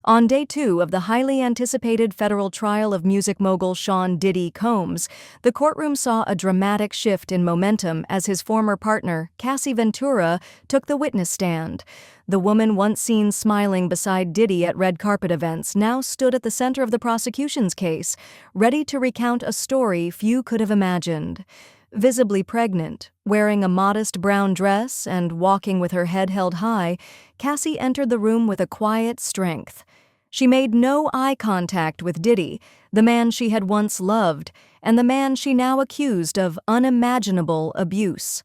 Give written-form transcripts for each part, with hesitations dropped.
On day 2 of the highly anticipated federal trial of music mogul Sean "Diddy" Combs, the courtroom saw a dramatic shift in momentum as his former partner, Cassie Ventura, took the witness stand. The woman once seen smiling beside Diddy at red carpet events now stood at the center of the prosecution's case, ready to recount a story few could have imagined. Visibly pregnant, wearing a modest brown dress and walking with her head held high, Cassie entered the room with a quiet strength. She made no eye contact with Diddy, the man she had once loved, and the man she now accused of unimaginable abuse.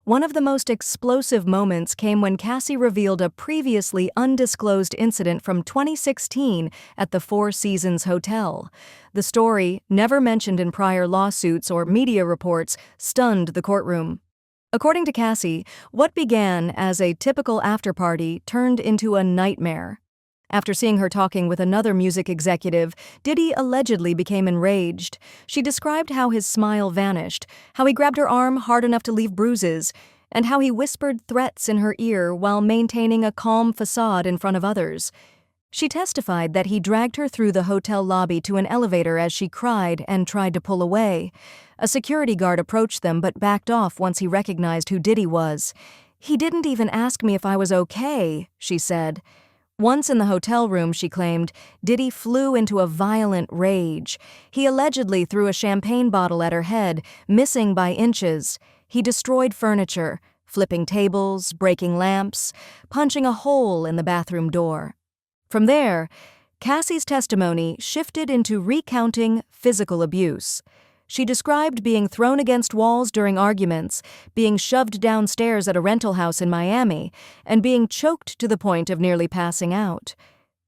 One of the most explosive moments came when Cassie revealed a previously undisclosed incident from 2016 at the Four Seasons Hotel. The story, never mentioned in prior lawsuits or media reports, stunned the courtroom. According to Cassie, what began as a typical after-party turned into a nightmare. After seeing her talking with another music executive, Diddy allegedly became enraged. She described how his smile vanished, how he grabbed her arm hard enough to leave bruises, and how he whispered threats in her ear while maintaining a calm facade in front of others. She testified that he dragged her through the hotel lobby to an elevator as she cried and tried to pull away. A security guard approached them but backed off once he recognized who Diddy was. "He didn't even ask me if I was okay," she said. Once in the hotel room, she claimed, Diddy flew into a violent rage. He allegedly threw a champagne bottle at her head, missing by inches. He destroyed furniture, flipping tables, breaking lamps, punching a hole in the bathroom door. From there, Cassie's testimony shifted into recounting physical abuse. She described being thrown against walls during arguments, being shoved downstairs at a rental house in Miami, and being choked to the point of nearly passing out.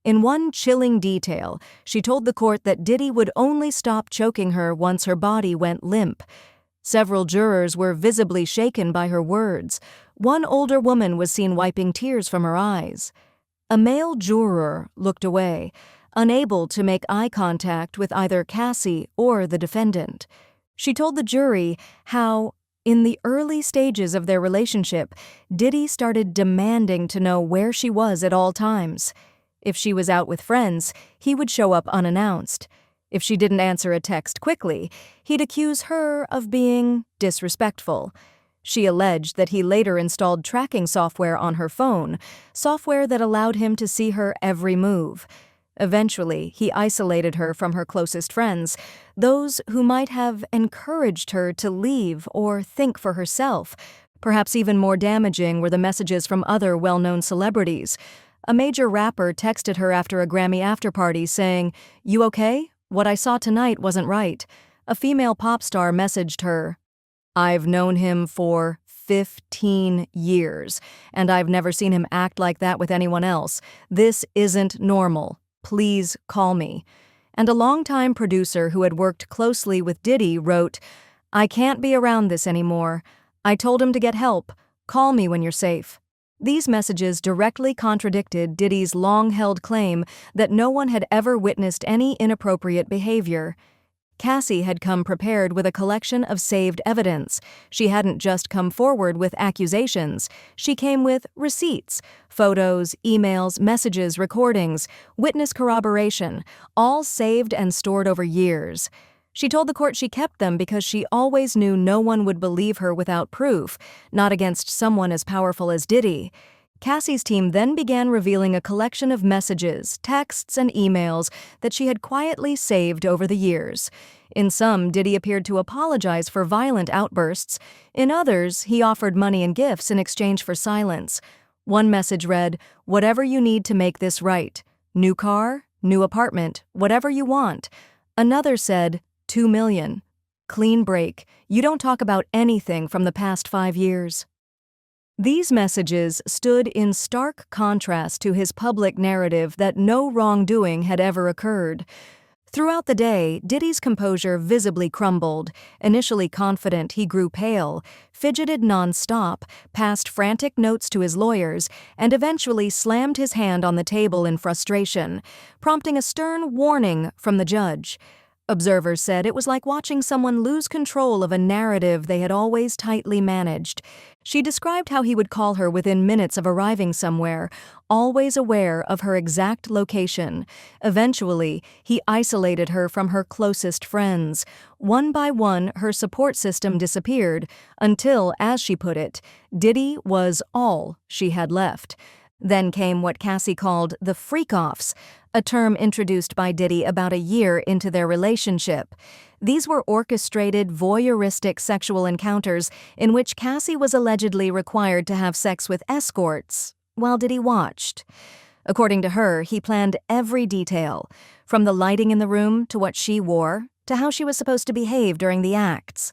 In one chilling detail, she told the court that Diddy would only stop choking her once her body went limp. Several jurors were visibly shaken by her words. One older woman was seen wiping tears from her eyes. A male juror looked away, unable to make eye contact with either Cassie or the defendant. She told the jury how, in the early stages of their relationship, Diddy started demanding to know where she was at all times. If she was out with friends, he would show up unannounced. If she didn't answer a text quickly, he'd accuse her of being disrespectful. She alleged that he later installed tracking software on her phone, software that allowed him to see her every move. Eventually, he isolated her from her closest friends, those who might have encouraged her to leave or think for herself. Perhaps even more damaging were the messages from other well-known celebrities. A major rapper texted her after a Grammy after-party saying, "You okay? What I saw tonight wasn't right." A female pop star messaged her, "I've known him for 15 years, and I've never seen him act like that with anyone else. This isn't normal. Please call me." And a longtime producer who had worked closely with Diddy wrote, "I can't be around this anymore. I told him to get help. Call me when you're safe." These messages directly contradicted Diddy's long-held claim that no one had ever witnessed any inappropriate behavior. Cassie had come prepared with a collection of saved evidence. She hadn't just come forward with accusations. She came with receipts, photos, emails, messages, recordings, witness corroboration, all saved and stored over years. She told the court she kept them because she always knew no one would believe her without proof, not against someone as powerful as Diddy. Cassie's team then began revealing a collection of messages, texts, and emails that she had quietly saved over the years. In some, Diddy appeared to apologize for violent outbursts. In others, he offered money and gifts in exchange for silence. One message read, "Whatever you need to make this right. New car, new apartment, whatever you want." Another said, "2 million. Clean break. You don't talk about anything from the past 5 years." These messages stood in stark contrast to his public narrative that no wrongdoing had ever occurred. Throughout the day, Diddy's composure visibly crumbled. Initially confident, he grew pale, fidgeted nonstop, passed frantic notes to his lawyers, and eventually slammed his hand on the table in frustration, prompting a stern warning from the judge. Observers said it was like watching someone lose control of a narrative they had always tightly managed. She described how he would call her within minutes of arriving somewhere, always aware of her exact location. Eventually, he isolated her from her closest friends. One by one, her support system disappeared, until, as she put it, Diddy was all she had left. Then came what Cassie called the freak-offs, a term introduced by Diddy about a year into their relationship. These were orchestrated, voyeuristic sexual encounters in which Cassie was allegedly required to have sex with escorts, while Diddy watched. According to her, he planned every detail, from the lighting in the room to what she wore, to how she was supposed to behave during the acts.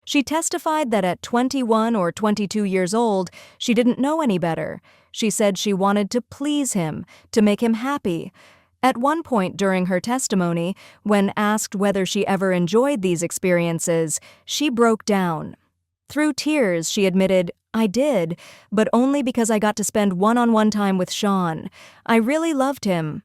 She testified that at 21 or 22 years old, she didn't know any better. She said she wanted to please him, to make him happy. At one point during her testimony, when asked whether she ever enjoyed these experiences, she broke down. Through tears, she admitted, "I did, but only because I got to spend one-on-one time with Sean. I really loved him."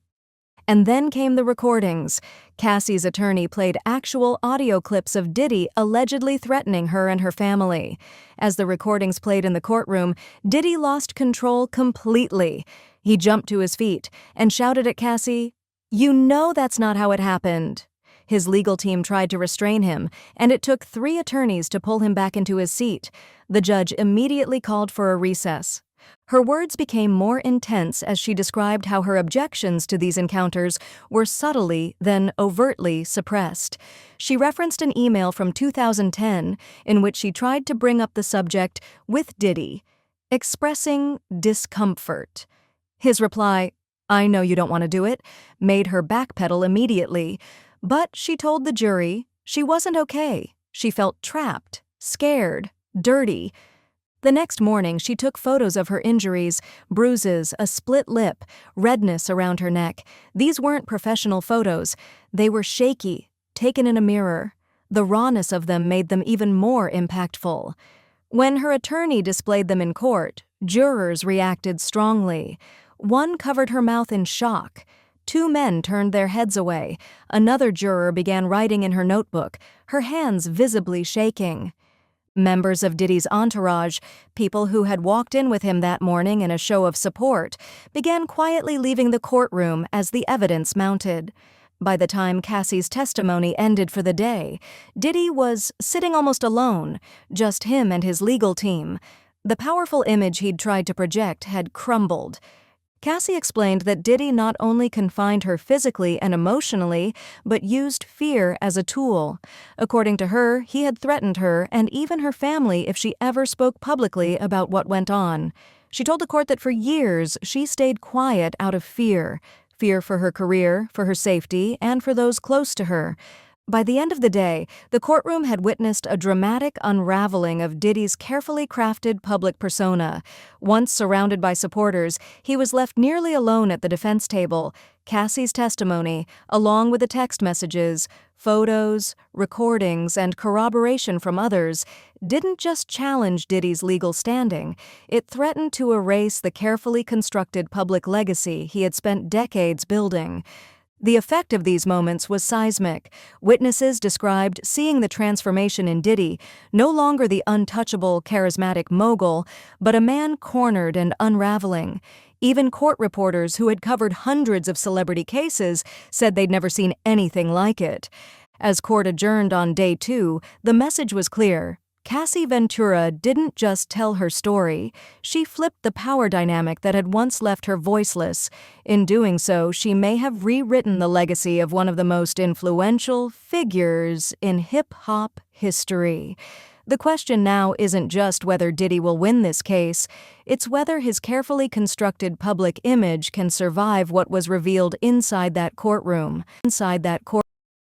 And then came the recordings. Cassie's attorney played actual audio clips of Diddy allegedly threatening her and her family. As the recordings played in the courtroom, Diddy lost control completely. He jumped to his feet and shouted at Cassie, "You know that's not how it happened." His legal team tried to restrain him, and it took 3 attorneys to pull him back into his seat. The judge immediately called for a recess. Her words became more intense as she described how her objections to these encounters were subtly, then overtly suppressed. She referenced an email from 2010 in which she tried to bring up the subject with Diddy, expressing discomfort. His reply, "I know you don't want to do it," made her backpedal immediately. But she told the jury she wasn't okay. She felt trapped, scared, dirty. The next morning, she took photos of her injuries, bruises, a split lip, redness around her neck. These weren't professional photos. They were shaky, taken in a mirror. The rawness of them made them even more impactful. When her attorney displayed them in court, jurors reacted strongly. One covered her mouth in shock. 2 men turned their heads away. Another juror began writing in her notebook, her hands visibly shaking. Members of Diddy's entourage, people who had walked in with him that morning in a show of support, began quietly leaving the courtroom as the evidence mounted. By the time Cassie's testimony ended for the day, Diddy was sitting almost alone, just him and his legal team. The powerful image he'd tried to project had crumbled. Cassie explained that Diddy not only confined her physically and emotionally, but used fear as a tool. According to her, he had threatened her and even her family if she ever spoke publicly about what went on. She told the court that for years she stayed quiet out of fear for her career, for her safety, and for those close to her. By the end of the day, the courtroom had witnessed a dramatic unraveling of Diddy's carefully crafted public persona. Once surrounded by supporters, he was left nearly alone at the defense table. Cassie's testimony, along with the text messages, photos, recordings, and corroboration from others, didn't just challenge Diddy's legal standing. It threatened to erase the carefully constructed public legacy he had spent decades building. The effect of these moments was seismic. Witnesses described seeing the transformation in Diddy, no longer the untouchable, charismatic mogul, but a man cornered and unraveling. Even court reporters who had covered hundreds of celebrity cases said they'd never seen anything like it. As court adjourned on day 2, the message was clear. Cassie Ventura didn't just tell her story, she flipped the power dynamic that had once left her voiceless. In doing so, she may have rewritten the legacy of one of the most influential figures in hip-hop history. The question now isn't just whether Diddy will win this case, it's whether his carefully constructed public image can survive what was revealed inside that courtroom.